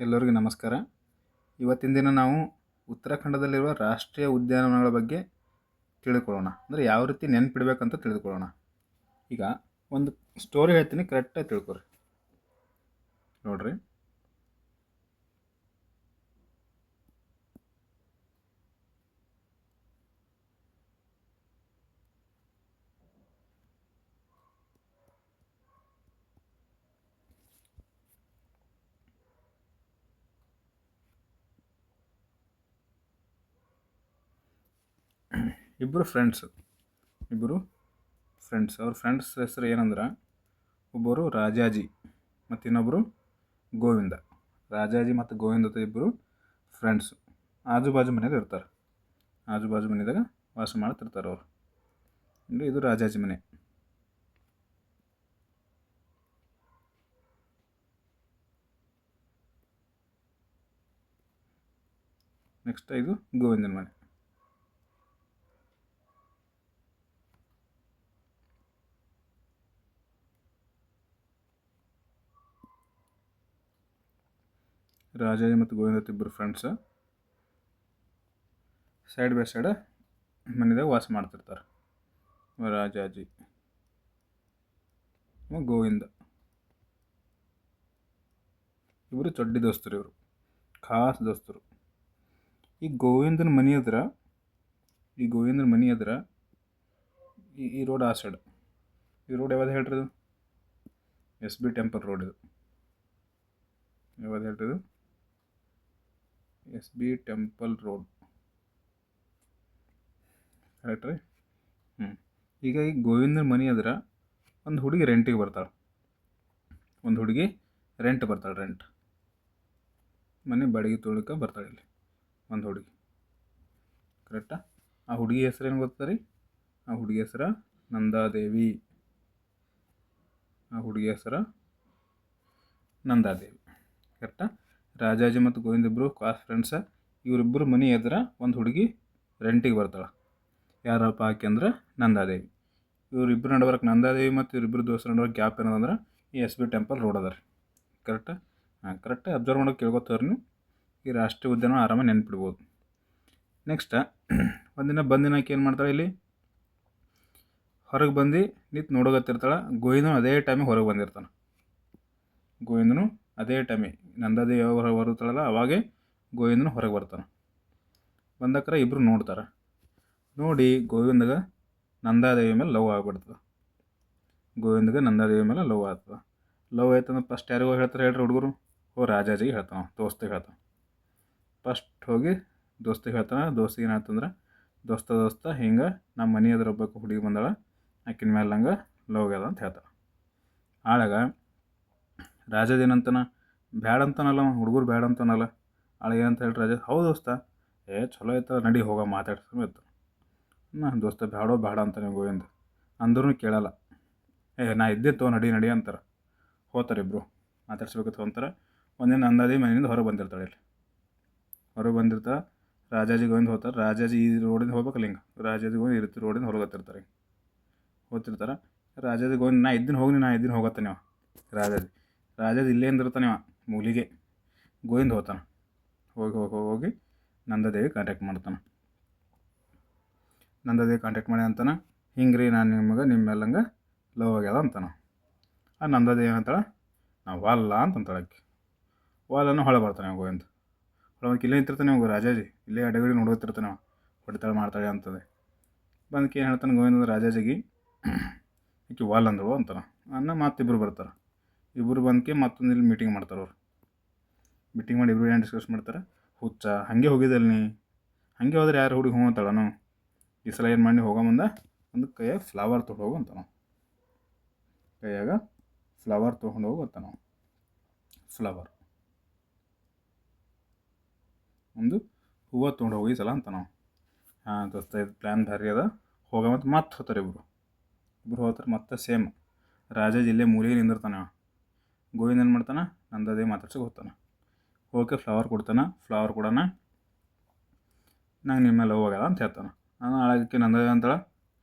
ಎಲ್ಲರಿಗೂ ನಮಸ್ಕಾರ. ಇವತ್ತಿನ ದಿನ ನಾವು ಉತ್ತರಾಖಂಡದಲ್ಲಿರುವ ರಾಷ್ಟ್ರೀಯ ಉದ್ಯಾನವನಗಳ ಬಗ್ಗೆ ತಿಳಿದುಕೊಳ್ಳೋಣ. ಅಂದರೆ ಯಾವ ರೀತಿ ನೆನಪಿಡ್ಬೇಕಂತ ತಿಳಿದುಕೊಳ್ಳೋಣ. ಈಗ ಒಂದು ಸ್ಟೋರಿ ಹೇಳ್ತೀನಿ, ಕರೆಕ್ಟಾಗಿ ತಿಳ್ಕೊರಿ. ನೋಡ್ರಿ, ಇಬ್ಬರು ಫ್ರೆಂಡ್ಸ್. ಅವ್ರ ಫ್ರೆಂಡ್ಸ್ ಹೆಸರು ಏನಂದ್ರೆ, ಒಬ್ಬರು ರಾಜಾಜಿ ಮತ್ತು ಇನ್ನೊಬ್ಬರು ಗೋವಿಂದ. ರಾಜಾಜಿ ಮತ್ತು ಗೋವಿಂದ ಇಬ್ಬರು ಫ್ರೆಂಡ್ಸು. ಆಜು ಬಾಜು ಮನೆಯಾಗ ಇರ್ತಾರೆ. ಆಜು ಬಾಜು ಮನೆಯಾಗ ವಾಸ ಮಾಡ್ತಿರ್ತಾರೆ ಅವರು. ಅಂದರೆ ಇದು ರಾಜಾಜಿ ಮನೆ. ನೆಕ್ಸ್ಟ್ ಇದು ಗೋವಿಂದನ ಮನೆ. ರಾಜಾಜಿ ಮತ್ತು ಗೋವಿಂದ ಇಬ್ಬರು ಫ್ರೆಂಡ್ಸ್ ಸೈಡ್ ಬೈ ಸೈಡ್ ಮನೆದಾಗ ವಾಸ ಮಾಡ್ತಿರ್ತಾರೆ. ರಾಜಾಜಿ ಗೋವಿಂದ ಇವರು ಚಡ್ಡಿ ದೋಸ್ತರು, ಇವರು ಖಾಸ್ ದೋಸ್ತರು. ಈ ಗೋವಿಂದನ ಮನೆ ಎದುರ ಈ ರೋಡ್ ಆ ಸೈಡ್. ಈ ರೋಡ್ ಯಾವ್ದು ಹೇಳ್ರಿ? ಇದು SB ಟೆಂಪಲ್ ರೋಡ್. ಇದು ಯಾವ್ದು ಹೇಳ್ರಿ? ಇದು SB ಟೆಂಪಲ್ ರೋಡ್, ಕರೆಕ್ಟ್ ರೀ? ಈಗ ಈ ಗೋವಿಂದನ ಮನೆ ಎದುರ ಒಂದು ಹುಡುಗಿ ರೆಂಟಿಗೆ ಬರ್ತಾಳೆ. ರೆಂಟ್ ಮನೆ ಬಾಡಿಗೆ ತೊಗೊಳಕ್ಕೆ ಬರ್ತಾಳೆ ಇಲ್ಲಿ ಒಂದು ಹುಡುಗಿ, ಕರೆಕ್ಟಾ? ಆ ಹುಡುಗಿ ಹೆಸರು ಏನು ಗೊತ್ತಾ ರೀ? ಆ ಹುಡುಗಿ ಹೆಸರು ನಂದಾದೇವಿ. ಕರೆಕ್ಟಾ? ರಾಜಾಜಿ ಮತ್ತು ಗೋವಿಂದ ಇಬ್ಬರು ಕ್ಲಾಸ್ ಫ್ರೆಂಡ್ಸ. ಇವರಿಬ್ಬರು ಮನೆ ಎದುರ ಒಂದು ಹುಡುಗಿ ರೆಂಟಿಗೆ ಬರ್ತಾಳೆ. ಯಾರಪ್ಪ ಆಕೆ ಅಂದ್ರೆ ನಂದಾದೇವಿ. ಇವರಿಬ್ಬರು ನಡ್ಬರ್ಕ್ ನಂದಾದೇವಿ ಮತ್ತು ಇವರಿಬ್ಬರು ದೋಸ್ತರ ನಡ್ಬರ್ಕ್ ಗ್ಯಾಪ್ ಏನದಂದ್ರೆ ಈ SB ಟೆಂಪಲ್ ರೋಡ್ ಅದ ರೀ. ಕರೆಕ್ಟಾ? ಕರೆಕ್ಟಾಗಿ ಅಬ್ಸರ್ವ್ ಮಾಡೋಕೆ ಕೇಳ್ಕೊತಾರೆ ನೀವು. ಈ ರಾಷ್ಟ್ರೀಯ ಉದ್ಯಾನವನ ಆರಾಮಾಗಿ ನೆನ್ಪಿಡ್ಬೋದು. ನೆಕ್ಸ್ಟ್ ಒಂದಿನ ಬಂದಿನಾಕೆ ಏನು ಮಾಡ್ತಾಳೆ, ಇಲ್ಲಿ ಹೊರಗೆ ಬಂದು ನಿಂತು ನೋಡೋಗತ್ತಿರ್ತಾಳೆ. ಗೋವಿಂದನು ಅದೇ ಟೈಮಿಗೆ ಹೊರಗೆ ಬಂದಿರ್ತಾನೆ. ನಂದಾದೇವಿ ಯಾವಾಗ ಹೊರಗೆ ಬರುತ್ತಾಳಲ್ಲ ಅವಾಗೇ ಗೋವಿಂದನು ಹೊರಗೆ ಬರ್ತಾನೆ. ಬಂದಕ್ರ ಇಬ್ಬರು ನೋಡ್ತಾರೆ. ನೋಡಿ ಗೋವಿಂದಗೆ ನಂದಾದೇವಿ ಮೇಲೆ ಲವ್ ಆಗ್ಬಿಡ್ತದೆ. ಲವ್ ಆಯ್ತಂದ್ರೆ ಫಸ್ಟ್ ಯಾರಿಗೋ ಹೇಳ್ತಾರೆ ಹೇಳ್ರಿ ಹುಡುಗರು? ರಾಜಾಜಿಗೆ ಹೇಳ್ತಾನೆ, ದೋಸ್ತಿಗೆ ಹೇಳ್ತಾನೆ. ಫಸ್ಟ್ ಹೋಗಿ ದೋಸ್ತಿಗೆ ಹೇಳ್ತಾನೆ. ದೋಸ್ತಿಗೆ ಏನಾಯ್ತಂದ್ರೆ, ದೋಸ್ತ ಹಿಂಗೆ ನಮ್ಮ ಮನೆ ಎದುರು ಒಬ್ಬಕ್ಕೆ ಹುಡುಗಿ ಬಂದಾಳ, ಆಕಿನ ಮೇಲೆ ನಂಗೆ ಲವ್ ಆಗ್ಯದ ಅಂತ ಹೇಳ್ತಾಳೆ. ಆಳಾಗ ರಾಜಾಜಿ ಏನಂತಾನ, ಬ್ಯಾಡ ಅಂತಾನಲ್ಲ ಹುಡುಗರು, ಬ್ಯಾಡ ಅಂತಾನಲ್ಲ. ಏನಂತ ಹೇಳಿ ರಾಜ, ಹೌದು ದೋಸ್ತ, ಚಲೋ ಆಯ್ತಲ್ಲ, ನಡಿ ಹೋಗ ಮಾತಾಡ್ಸ್ಕೊಂಬತ್ತು. ದೋಸ್ತ ಬೇಡ ಅಂತಾನೆ ಗೋವಿಂದ. ಅಂದ್ರೂ ಕೇಳಲ್ಲ. ನಾ ಇದ್ದೆ ತೋ, ನಡಿ ಅಂತಾರೆ. ಹೋಗ್ತಾರೆ ಇಬ್ಬರು ಮಾತಾಡ್ಸ್ಬೇಕಂತ ಹೋಗ್ತಾರೆ. ಒಂದಿನ ನಂದಾದೇವಿ ಮನೆಯಿಂದ ಹೊರಗೆ ಬಂದಿರ್ತಾಳೆ. ರಾಜಾಜಿ ಗೋವಿಂದ ಹೋಗ್ತಾರೆ. ರಾಜಾಜಿ ಈ ರೋಡಿಂದ ಹೋಗ್ಬೇಕಲ್ಲ, ಹಿಂಗೆ ರಾಜಾಜಿ ಗೋವಿಂದ ಈ ರೀತಿ ರೋಡಿಂದ ಹೋಗ್ತಿರ್ತಾರೆ. ರಾಜಾಜಿ ಗೋವಿಂದ ನಾ ಇದ್ದೀನಿ ಹೋಗತ್ತಾನೆ. ರಾಜಾಜಿ ಇಲ್ಲೇ ಅಂದಿರ್ತಾನೆ. ಮೂಲಿಗೆ ಗೋವಿಂದ ಹೋಗ್ತಾನೆ. ಹೋಗಿ ನಂದಾದೇವಿ ಕಾಂಟ್ಯಾಕ್ಟ್ ಮಾಡ್ತಾನೆ. ಮಾಡಿ ಅಂತಾನೆ, ಹಿಂಗೆ ರೀ ನಾನು ನಿಮ್ಮ ಮೇಲಂಗೆ ಲವ್ ಆಗ್ಯದ ಅಂತಾನೆ. ಆ ನಂದಾದೇವಿ ಏನಂತಾಳೆ, ನಾವು ವಾಲ್ಲ ಅಂತಂತಾಳೆ. ಆಕೆ ವಾಲನ್ನು ಹೊಳೆ ಬರ್ತಾನೆ ಗೋವಿಂದ. ಇಲ್ಲೇ ನಿಂತಿರ್ತಾನೆ ರಾಜಾಜಿ, ಇಲ್ಲೇ ಅಡಗಡಿ ನೋಡೋತಿರ್ತಾನೆ. ಹೊಡಿತಾಳೆ ಮಾಡ್ತಾಳೆ ಅಂತದೆ. ಬಂದಕ್ಕೆ ಏನು ಹೇಳ್ತಾನೆ ಗೋವಿಂದ ರಾಜಾಜಿಗೆ, ಈಕೆ ವಾಲ್ ಅಂದಳು ಅಂತಾನೆ. ಮತ್ತಿಬ್ಬರು ಬರ್ತಾರೆ. ಇಬ್ಬರು ಬಂದಕ್ಕೆ ಮತ್ತೊಂದು ಇಲ್ಲಿ ಮೀಟಿಂಗ್ ಮಾಡ್ತಾರೆ. ಅವ್ರು ಮೀಟಿಂಗ್ ಮಾಡಿ ಇಬ್ಬರು ಏನು ಡಿಸ್ಕಸ್ ಮಾಡ್ತಾರೆ, ಹುಚ್ಚ ಹಾಗೆ ಹೋಗಿದ್ದಲ್ಲ ನೀ, ಹಾಗೆ ಹೋದ್ರೆ ಯಾರು ಹುಡುಗಿ ಹ್ಞೂ ಅಂತಾಳನು, ಈ ಸಲ ಏನು ಮಾಡಿ ಹೋಗೋ ಮುಂದೆ ಒಂದು ಕೈಯಾಗ ಫ್ಲವರ್ ತೊಗೊಂಡು ಹೋಗು ಅಂತಾನು. ಒಂದು ಹೂವು ತೊಗೊಂಡು ಹೋಗಿ ಸಲ ಅಂತ ನಾವು. ದೋಸ್ತ ಇದು ಪ್ಲ್ಯಾನ್ ಭಾರಿ ಅದ, ಹೋಗ ಮತ್ತೆ ಹೋಗ್ತಾರೆ ಇಬ್ಬರು ಹೋಗ್ತಾರೆ. ಮತ್ತೆ ಸೇಮ್ ರಾಜಾಜಿ ಇಲ್ಲೇ ಮೂಲಿಗೆ ನಿಂದಿರ್ತಾನೆ. ಗೋವಿಂದ ಏನು ಮಾಡ್ತಾನೆ, ನಂದಾದೇವಿ ಮಾತಾಡ್ಸೋಕೆ ಹೋಗ್ತಾನೆ. ಹೋಗಿ ಫ್ಲವರ್ ಕೊಡೋಣ, ನಂಗೆ ನಿಮ್ಮ ಲವ್ ಆಗ್ಯದ ಅಂತ ಹೇಳ್ತಾನೆ. ಆಳಕ್ಕೆ ನಂದಾದೇವಿ ಅಂತಾಳೆ,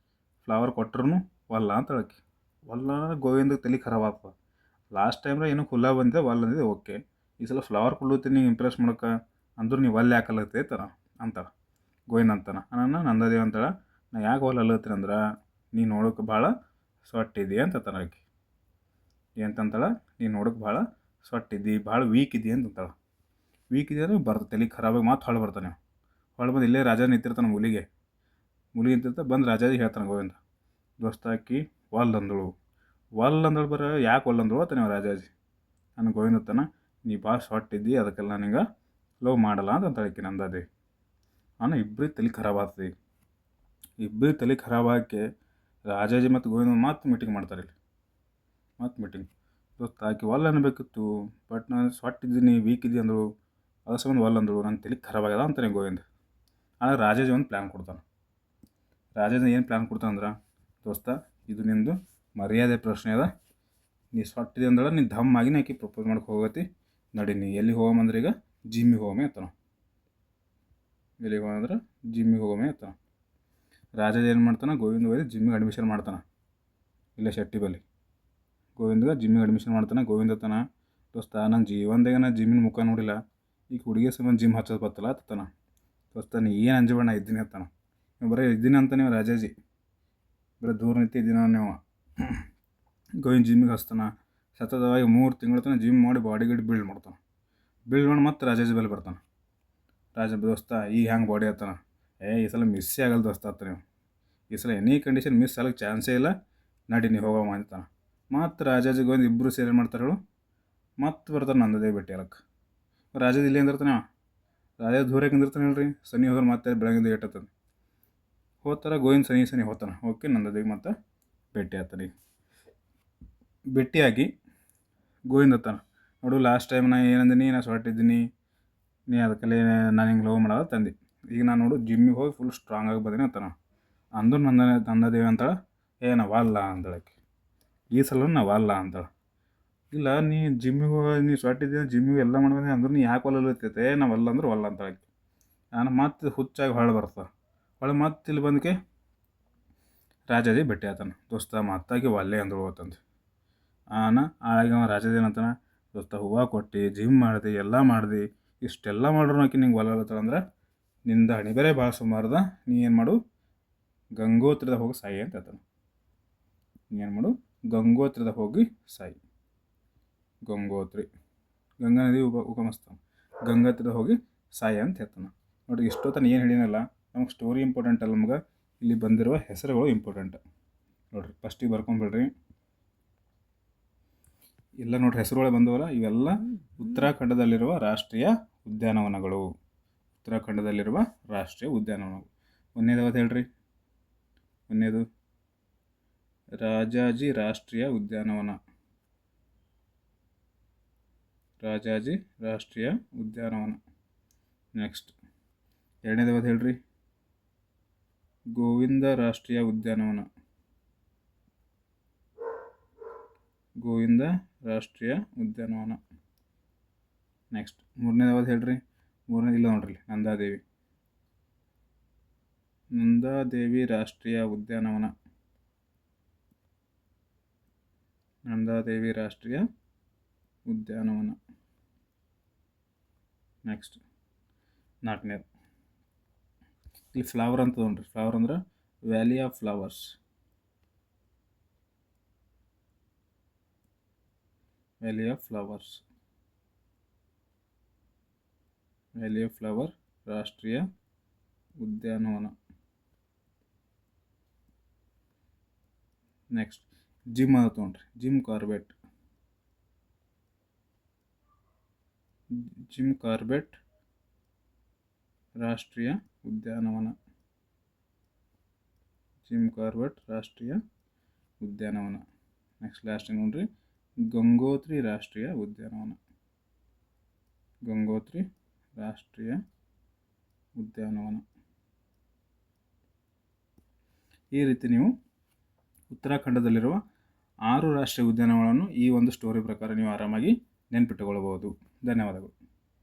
ಫ್ಲವರ್ ಕೊಟ್ಟರು ವಲ್ಲ ಅಂತ ವಲ್ಲ ಗೋವಿಂದಕ್ಕೆ ತಲೆ ಖರಾಬ್ ಆಗ್ತದೆ. ಲಾಸ್ಟ್ ಟೈಮ್ರೆ ಏನೋ ಖುಲ್ಲ ಬಂದಿದೆ, ವಲ್ಲ ಅಂದಿದೆ, ಓಕೆ. ಈ ಸಲ ಫ್ಲವರ್ ಕೊಡ್ಲತ್ತೀನಿ ನೀವು ಇಂಪ್ರೆಸ್ ಮಾಡೋಕೆ, ಅಂದ್ರೂ ನೀವು ಅಲ್ಲಿ ಯಾಕಲ್ಲತ್ತೈತನ ಅಂತಾಳೆ. ಗೋವಿಂದ ಅಂತಾನೆ. ನಾನು ನಂದಾದೇವಿ ಅಂತಾಳೆ, ನಾ ಯಾಕೆ ಒಲ್ಲೆ ಅಲ್ಲತ್ತೀನಿ ಅಂದ್ರೆ ನೀ ನೋಡೋಕೆ ಭಾಳ ಸೊಟ್ಟಿದ್ದಿ ಅಂತ ಆಕೆ. ಏನಂತಾಳೆ, ನೀನು ನೋಡೋಕೆ ಭಾಳ ಸೊಟ್ಟಿದ್ದಿ, ಭಾಳ ವೀಕ್ ಇದ್ದಿ ಅಂತಂತಾಳೆ. ವೀಕ್ ಇದೆ ಅಂದ್ರೆ ಬರ್ತದೆ ತಲೆ ಖರಾಬಾಗಿ ಮಾತು ಹೊಳೆ ಬರ್ತಾನೆ. ಹೊಳೆ ಬಂದು ಇಲ್ಲೇ ರಾಜ ನಿಂತಿರ್ತಾನೆ ಮೂಲಿಗೆ ನಿಂತಿರ್ತಾ ಬಂದು ರಾಜಾಜಿ ಹೇಳ್ತಾನೆ ಗೋವಿಂದ, ದೋಸ್ತ ಆಕಿ ಒಲ್ ಅಂದಳು ಬರ ಯಾಕೆ ಒಲ್ ಅಂದಳು ಅಂತ ನೀವು ರಾಜಾಜಿ. ನಾನು ಗೋವಿಂದ ಅಂತಾನೆ, ನೀ ಭಾಳ ಸೊಟ್ಟಿದ್ದಿ ಅದಕ್ಕೆಲ್ಲ ನಿಂಗೆ ಲವ್ ಮಾಡಲ್ಲ ಅಂತ ಹೇಳ್ತಾಳೆ ನಂದಾದೇವಿ. ನಾನು ಇಬ್ಬರಿಗೆ ತಲೆ ಖರಾಬ್ ಆಗ್ತದೆ. ಇಬ್ಬರು ತಲೆ ಖರಾಬ್ ಹಾಕಿ ರಾಜಾಜಿ ಮತ್ತು ಗೋವಿಂದ ಮತ್ತೆ ಮೀಟಿಂಗ್ ಮಾಡ್ತಾರೆ ಇಲ್ಲಿ. ಮತ್ತೆ ಮೀಟಿಂಗ್, ದೋಸ್ತ ಆಕೆ ಒಲ್ ಅನ್ಬೇಕಿತ್ತು, ಬಟ್ ನಾನು ಸೊಟ್ಟಿದ್ದೀನಿ ವೀಕ್ ಇದ್ದಿ ಅಂದಳು, ಅದ್ರ ಸಂಬಂಧ ಒಲ್ ಅಂದಳು, ನನ್ನ ತಲೆ ಖರಾಬ್ ಆಗ್ಯದ ಅಂತಾನೆ ಗೋವಿಂದ. ಆದರೆ ರಾಜಾಜಿ ಒಂದು ಪ್ಲ್ಯಾನ್ ಕೊಡ್ತಾನೆ. ರಾಜಾಜಿ ಏನು ಪ್ಲ್ಯಾನ್ ಕೊಡ್ತಾನೆ ಅಂದ್ರೆ, ದೋಸ್ತ ಇದು ನಿಂದು ಮರ್ಯಾದೆ ಪ್ರಶ್ನೆ ಅದ, ನೀ ಸೊಟ್ಟಿದೆ ಅಂದಳ ನೀನು ಧಮ್ಮಾಗಿ ಆಕೆ ಪ್ರಪೋಸ್ ಮಾಡಕ್ಕೆ ಹೋಗತಿ, ನಡಿ ನೀ ಎಲ್ಲಿಗೆ ಹೋಗಂದ್ರೆ ಈಗ ಜಿಮ್ಮಿಗೆ ಹೋಗಮೆ ಅತ್ತಾನ. ಎಲ್ಲಿಗೆ ಹೋಗಂದ್ರೆ ಜಿಮ್ಮಿಗೆ ಹೋಗಮೆ ಅತ್ತಾನ. ರಾಜಾಜಿ ಏನು ಮಾಡ್ತಾನೆ, ಗೋವಿಂದ ಹೋಗಿ ಜಿಮ್ಮಿಗೆ ಅಡ್ಮಿಷನ್ ಮಾಡ್ತಾನೆ. ಇಲ್ಲೇ ಶೆಟ್ಟಿ ಬಲ್ಲಿ ಗೋವಿಂದಗೆ ಜಿಮ್ಮಿಗೆ ಅಡ್ಮಿಷನ್ ಮಾಡ್ತಾನೆ. ಗೋವಿಂದ ತಾನ, ದೋಸ್ತ ನನ್ನ ಜೀವನದಾಗ ನಾನು ಜಿಮ್ಮಿನ ಮುಖ ನೋಡಿಲ್ಲ, ಈಗ ಹುಡುಗಿ ಸಂಬಂಧ ಜಿಮ್ ಹಚ್ಚೋದು ಬರ್ತಲ್ಲ ಅತ್ತಾನ. ದೋಸ್ತ ನೀ ಏನು ಅಂಜಬೇಡ ಇದ್ದೀನಿ ಅತ್ತಾನ. ನೀವು ಬರೀ ಇದ್ದೀನಿ ಅಂತ ನೀವು ರಾಜಾಜಿ ಬರೀ ದೂರ ನಿಂತು ಇದ್ದೀನ ನೀವು. ಗೋವಿಂದ ಜಿಮ್ಮಿಗೆ ಹಚ್ತಾನೆ. ಸತತವಾಗಿ 3 ತಿಂಗಳ ತನಕ ಜಿಮ್ ಮಾಡಿ ಬಾಡಿ ಗಿಡ್ ಬಿಲ್ಡ್ ಮಾಡ್ತಾನೆ. ಬಿಲ್ಡ್ ಮಾಡಿ ಮತ್ತೆ ರಾಜಾಜಿ ಬಲ್ಲಿ ಬರ್ತಾನೆ. ದೋಸ್ತ ಈಗ ಹೆಂಗೆ ಬಾಡಿ ಆತಾನ, ಈ ಸಲ ಮಿಸ್ಸೇ ಆಗಲ್ಲ ದೋಸ್ತ ಆತ ನೀವು, ಈ ಸಲ ಎನಿ ಕಂಡೀಷನ್ ಮಿಸ್ ಆಗಕ್ಕೆ ಚಾನ್ಸೇ ಇಲ್ಲ, ನಡಿ ನೀವು ಹೋಗೋ ಅಂತಾನೆ. ಮತ್ತು ರಾಜಾಜಿ ಗೋವಿಂದ ಇಬ್ಬರು ಸೇರಿ ಮಾಡ್ತಾರೆ ಹೇಳು. ಮತ್ತೆ ಬರ್ತಾರೆ ನಂದದೇವಿ ಭೇಟಿ ಆಗಕ್ಕೆ. ರಾಜಾಜಿ ಇಲ್ಲೇ ಅಂದಿರ್ತಾನೆ. ರಾಜಾಜಿ ದೂರಕ್ಕೆ ನಿಂದಿರ್ತಾನೆ ಹೇಳ್ರಿ, ಸನಿ ಹೋದ್ರೆ ಮತ್ತೆ ಬೆಳಗಿಂದ ಏಟತ್ತದ ಹೋಗ್ತಾರೆ. ಗೋವಿಂದ ಸನಿ ಹೋಗ್ತಾನೆ. ಓಕೆ ನಂದದೇವಿ ಮತ್ತೆ ಭೇಟಿ ಆಗ್ತಾನೆ. ಭೇಟಿಯಾಗಿ ಗೋವಿಂದ ಅಂತಾನೆ, ನೋಡು ಲಾಸ್ಟ್ ಟೈಮ್ ನಾನು ಏನಂದಿನಿ, ನಾನು ಸೊಟ್ಟಿದ್ದೀನಿ, ನೀ ಅದಕ್ಕಲ್ಲೇ ನಾನು ಹಿಂಗೆ ಲವ್ ಮಾಡೋದು ತಂದು, ಈಗ ನಾನು ನೋಡು ಜಿಮ್ಮಿಗೆ ಹೋಗಿ ಫುಲ್ ಸ್ಟ್ರಾಂಗ್ ಆಗಿ ಬಂದೀನಿ ಅಂತಾನೆ. ಅಂದ್ರು ನಂದದೇವಿ ಅಂತಾಳೆ, ನಾವಲ್ಲ ಅಂತಾಳಕ್ಕೆ. ಈ ಸಲ ನಾವಲ್ಲ ಅಂತಾಳೆ. ಇಲ್ಲ ನೀ ಜಿಮ್ಮಿಗೆ ಹೋಗಿ ನೀ ಸೊಟ್ಟಿದ್ದೀನಿ ಜಿಮ್ಮಿಗೆ ಎಲ್ಲ ಮಾಡ್ಬಂದಿ ಅಂದ್ರೂ ನೀ ಯಾಕೆ ಒಲ್ಲತ್ತೈತೆ, ನಾವಲ್ಲ ಅಂದ್ರೆ ಒಲ್ಲ ಅಂತಾಳಕ್ಕೆ. ನಾನು ಮತ್ತೆ ಹುಚ್ಚಾಗಿ ಹೊಳೆ ಬರ್ತದೆ. ಹೊಳೆ ಮತ್ತೆ ಇಲ್ಲಿ ಬಂದಕ್ಕೆ ರಾಜಾಜಿ ಭೇಟಿ ಆತಾನೆ. ದೋಸ್ತ ಮತ್ತಾಗಿ ಒಲ್ಲೆ ಅಂದಳು ಅಂತಂದು ಆಗ ರಾಜಾಜಿ ಏನಂತಾನೆ, ದೋಸ್ತ ಹೂವು ಕೊಟ್ಟು ಜಿಮ್ ಮಾಡಿದೆ ಎಲ್ಲ ಮಾಡಿದೆ, ಇಷ್ಟೆಲ್ಲ ಮಾಡ್ರು ಆಕೆ ನಿಂಗೆ ಒಲ್ಲತ್ತಾಳೆ ಅಂದ್ರೆ ನಿಂದ ಹಣಿ ಬೇರೆ ಭಾಳ ಸುಮಾರದ, ನೀ ಏನು ಮಾಡು ಗಂಗೋತ್ರಿದಾಗ ಹೋಗಿ ಸಾಯಿ ಅಂತ ಹೇಳ್ತಾನೆ. ನೀ ಏನು ಮಾಡು ಗಂಗೋತ್ರಿದಾಗ ಹೋಗಿ ಸಾಯಿ. ಗಂಗೋತ್ರಿ ಗಂಗಾ ನದಿ ಉಗಮಿಸ್ತಾನೆ. ಗಂಗೋತ್ರಿದಾಗ ಹೋಗಿ ಸಾಯಿ ಅಂತ ಹೇಳ್ತಾನೆ. ನೋಡಿರಿ ಇಷ್ಟೊತ್ತನ ಏನು ಹೇಳಿನಲ್ಲ, ನಮಗೆ ಸ್ಟೋರಿ ಇಂಪಾರ್ಟೆಂಟ್ ಅಲ್ಲ, ನಮ್ಗೆ ಇಲ್ಲಿ ಬಂದಿರುವ ಹೆಸರುಗಳು ಇಂಪಾರ್ಟೆಂಟ್. ನೋಡಿರಿ ಫಸ್ಟಿಗೆ ಬರ್ಕೊಂಬಿಡ್ರಿ ಎಲ್ಲ. ನೋಡಿರಿ ಹೆಸರುಗಳೇ ಬಂದವಲ್ಲ, ಇವೆಲ್ಲ ಉತ್ತರಾಖಂಡದಲ್ಲಿರುವ ರಾಷ್ಟ್ರೀಯ ಉದ್ಯಾನವನಗಳು. ಉತ್ತರಾಖಂಡದಲ್ಲಿರುವ ರಾಷ್ಟ್ರೀಯ ಉದ್ಯಾನವನಗಳು. ಒಂದನೇದು ಯಾವ್ದು ಹೇಳ್ರಿ? ಒಂದನೇದು ರಾಜಾಜಿ ರಾಷ್ಟ್ರೀಯ ಉದ್ಯಾನವನ. ರಾಜಾಜಿ ರಾಷ್ಟ್ರೀಯ ಉದ್ಯಾನವನ. ನೆಕ್ಸ್ಟ್ ಎರಡನೇದು ಯಾವ್ದು ಹೇಳ್ರಿ? ಗೋವಿಂದ ರಾಷ್ಟ್ರೀಯ ಉದ್ಯಾನವನ. ಗೋವಿಂದ ರಾಷ್ಟ್ರೀಯ ಉದ್ಯಾನವನ. ನೆಕ್ಸ್ಟ್ ಮೂರನೇದು ಯಾವ್ದು ಹೇಳ್ರಿ? ಮೂರನೇದು ಇಲ್ಲ ನೋಡ್ರಿ, ನಂದಾದೇವಿ. ನಂದಾದೇವಿ ರಾಷ್ಟ್ರೀಯ ಉದ್ಯಾನವನ. ನಂದಾದೇವಿ ರಾಷ್ಟ್ರೀಯ ಉದ್ಯಾನವನ. ನೆಕ್ಸ್ಟ್ ನಾಲ್ಕನೇದು ಇಲ್ಲಿ ಫ್ಲವರ್ ಅಂತ ನೋಡ್ರಿ. ಫ್ಲವರ್ ಅಂದ್ರೆ valley of flowers. Valley of flowers. Valley of flower ರಾಷ್ಟ್ರೀಯ ಉದ್ಯಾನವನ. ನೆಕ್ಸ್ಟ್ ಜಿಮ್ ಅಂತ ನೋಡ್ರಿ, ಜಿಮ್ ಕಾರ್ಬೆಟ್. ಜಿಮ್ ಕಾರ್ಬೆಟ್ ರಾಷ್ಟ್ರೀಯ ಉದ್ಯಾನವನ. ಜಿಮ್ ಕಾರ್ಬೆಟ್ ರಾಷ್ಟ್ರೀಯ ಉದ್ಯಾನವನ. ನೆಕ್ಸ್ಟ್ ಲಾಸ್ಟ್ ನೋಡ್ರಿ, ಗಂಗೋತ್ರಿ ರಾಷ್ಟ್ರೀಯ ಉದ್ಯಾನವನ. ಗಂಗೋತ್ರಿ ರಾಷ್ಟ್ರೀಯ ಉದ್ಯಾನವನ. ಈ ರೀತಿ ನೀವು ಉತ್ತರಾಖಂಡದಲ್ಲಿರುವ 6 ರಾಷ್ಟ್ರೀಯ ಉದ್ಯಾನವನಗಳನ್ನು ಈ ಒಂದು ಸ್ಟೋರಿ ಪ್ರಕಾರ ನೀವು ಆರಾಮಾಗಿ ನೆನಪಿಟ್ಟುಕೊಳ್ಳಬಹುದು. ಧನ್ಯವಾದಗಳು.